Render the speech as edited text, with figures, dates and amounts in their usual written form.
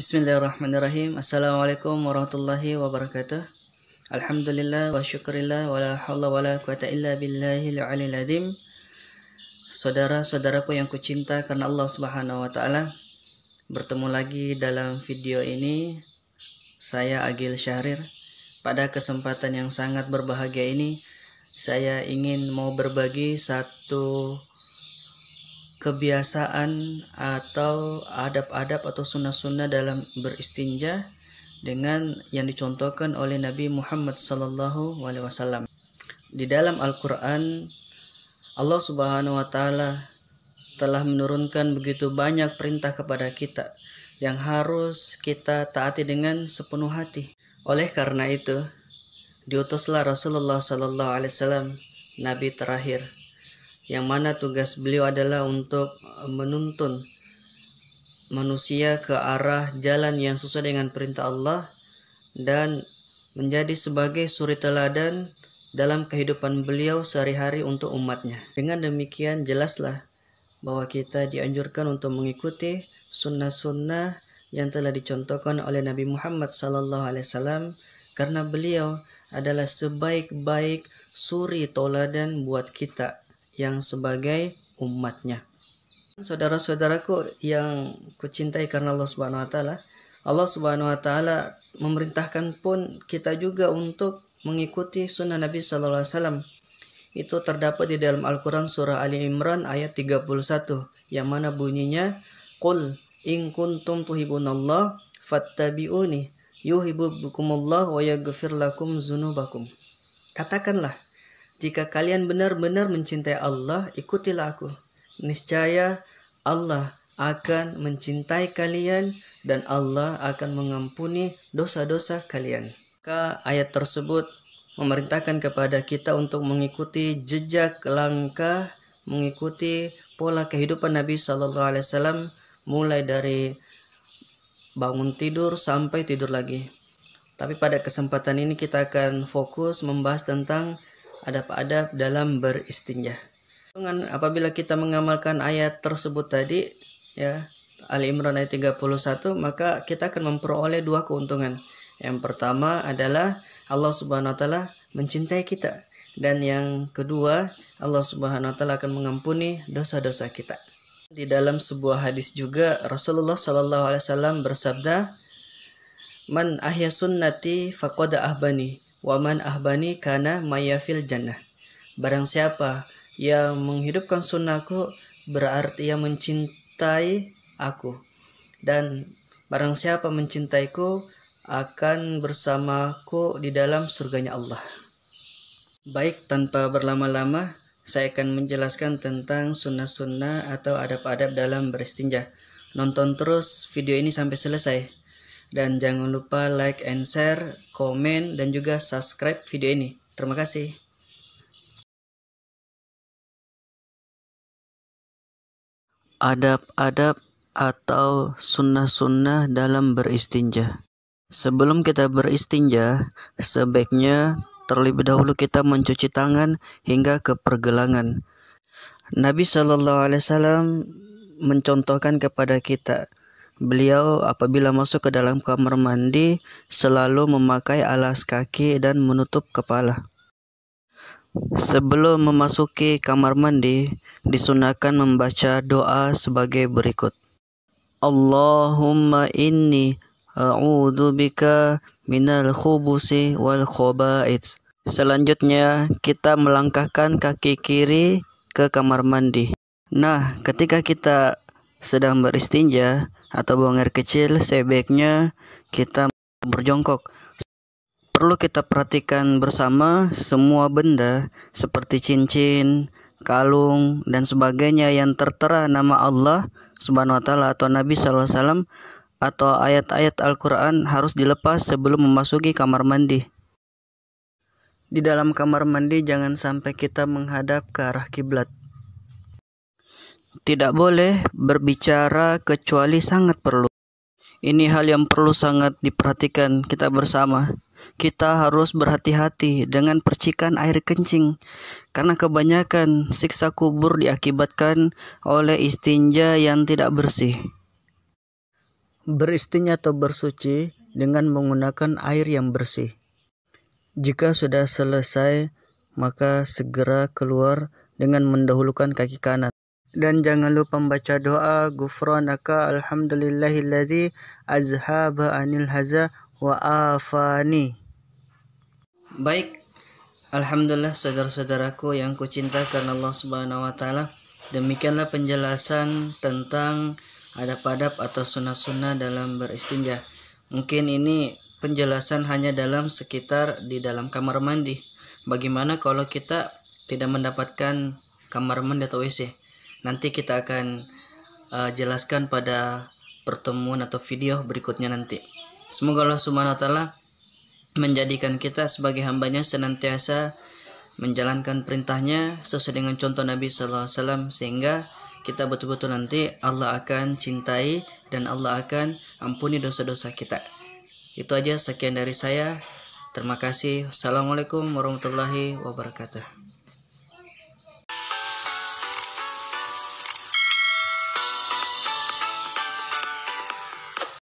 Bismillahirrahmanirrahim. Assalamualaikum warahmatullahi wabarakatuh. Alhamdulillah wa syukurillah wa la hawla wa la quwata illa billahil aliyil azim. Saudara-saudaraku yang kucinta karena Allah Subhanahu wa taala, bertemu lagi dalam video ini. Saya Agil Syahrir. Pada kesempatan yang sangat berbahagia ini, saya ingin mau berbagi satu kebiasaan atau adab-adab atau sunnah-sunnah dalam beristinja dengan yang dicontohkan oleh Nabi Muhammad SAW. Di dalam Al-Quran, Allah Subhanahu wa taala telah menurunkan begitu banyak perintah kepada kita yang harus kita taati dengan sepenuh hati. Oleh karena itu, diutuslah Rasulullah SAW, Nabi terakhir, yang mana tugas beliau adalah untuk menuntun manusia ke arah jalan yang sesuai dengan perintah Allah dan menjadi sebagai suri teladan dalam kehidupan beliau sehari-hari untuk umatnya. Dengan demikian jelaslah bahwa kita dianjurkan untuk mengikuti sunnah-sunnah yang telah dicontohkan oleh Nabi Muhammad SAW, karena beliau adalah sebaik-baik suri teladan buat kita yang sebagai umatnya. Saudara-saudaraku yang kucintai karena Allah Subhanahu wa taala, Allah Subhanahu wa taala memerintahkan pun kita juga untuk mengikuti sunnah Nabi sallallahu alaihi wasallam. Itu terdapat di dalam Al-Qur'an surah Ali Imran ayat 31 yang mana bunyinya, "Qul in kuntum tuhibunallah fattabi'uni yuhibbukumullah wa yaghfir lakum dzunubakum." Katakanlah, jika kalian benar-benar mencintai Allah, ikutilah aku. Niscaya Allah akan mencintai kalian dan Allah akan mengampuni dosa-dosa kalian. Maka ayat tersebut memerintahkan kepada kita untuk mengikuti jejak langkah, mengikuti pola kehidupan Nabi SAW, mulai dari bangun tidur sampai tidur lagi. Tapi pada kesempatan ini kita akan fokus membahas tentang adab-adab dalam beristinja. Apabila kita mengamalkan ayat tersebut tadi, ya, Ali Imran ayat 31, maka kita akan memperoleh dua keuntungan. Yang pertama adalah Allah Subhanahu wa taala mencintai kita, dan yang kedua, Allah Subhanahu wa taala akan mengampuni dosa-dosa kita. Di dalam sebuah hadis juga Rasulullah sallallahu alaihi wasallam bersabda, "Man ahya sunnati faqad ahbani, wa man ahbani kana mayafil jannah." Barang siapa yang menghidupkan sunnahku berarti ia mencintai aku, dan barang siapa mencintaiku akan bersamaku di dalam surganya Allah. Baik, tanpa berlama-lama saya akan menjelaskan tentang sunnah-sunnah atau adab-adab dalam beristinja. Nonton terus video ini sampai selesai. Dan jangan lupa like and share, komen, dan juga subscribe video ini. Terima kasih. Adab-adab atau sunnah-sunnah dalam beristinja. Sebelum kita beristinja, sebaiknya terlebih dahulu kita mencuci tangan hingga ke pergelangan. Nabi SAW mencontohkan kepada kita, beliau apabila masuk ke dalam kamar mandi selalu memakai alas kaki dan menutup kepala. Sebelum memasuki kamar mandi, disunahkan membaca doa sebagai berikut. Allahumma inni a'udzubika minal khubusi wal khaba'its. Selanjutnya, kita melangkahkan kaki kiri ke kamar mandi. Nah, ketika kita sedang beristinja atau buang air kecil, sebaiknya kita berjongkok. Perlu kita perhatikan bersama semua benda seperti cincin, kalung, dan sebagainya yang tertera nama Allah Subhanahu wa taala atau Nabi sallallahu alaihi wasallam atau ayat-ayat Al-Quran harus dilepas sebelum memasuki kamar mandi. Di dalam kamar mandi jangan sampai kita menghadap ke arah kiblat. Tidak boleh berbicara kecuali sangat perlu. Ini hal yang perlu sangat diperhatikan kita bersama. Kita harus berhati-hati dengan percikan air kencing, karena kebanyakan siksa kubur diakibatkan oleh istinja yang tidak bersih. Beristinja atau bersuci dengan menggunakan air yang bersih. Jika sudah selesai, maka segera keluar dengan mendahulukan kaki kanan. Dan jangan lupa membaca doa Ghufranaka alhamdulillahilladzi azhaba anil haza wa afani. Baik, alhamdulillah saudara-saudaraku yang kucinta karena Allah Subhanahu wa taala. Demikianlah penjelasan tentang adab-adab atau sunnah-sunnah dalam beristinja. Mungkin ini penjelasan hanya dalam sekitar di dalam kamar mandi. Bagaimana kalau kita tidak mendapatkan kamar mandi atau WC? Nanti kita akan jelaskan pada pertemuan atau video berikutnya nanti. Semoga Allah Subhanahu wa taala menjadikan kita sebagai hambanya senantiasa menjalankan perintahnya sesuai dengan contoh Nabi Sallallahu Alaihi Wasallam, sehingga kita betul-betul nanti Allah akan cintai dan Allah akan ampuni dosa-dosa kita. Itu aja, sekian dari saya. Terima kasih. Assalamualaikum warahmatullahi wabarakatuh.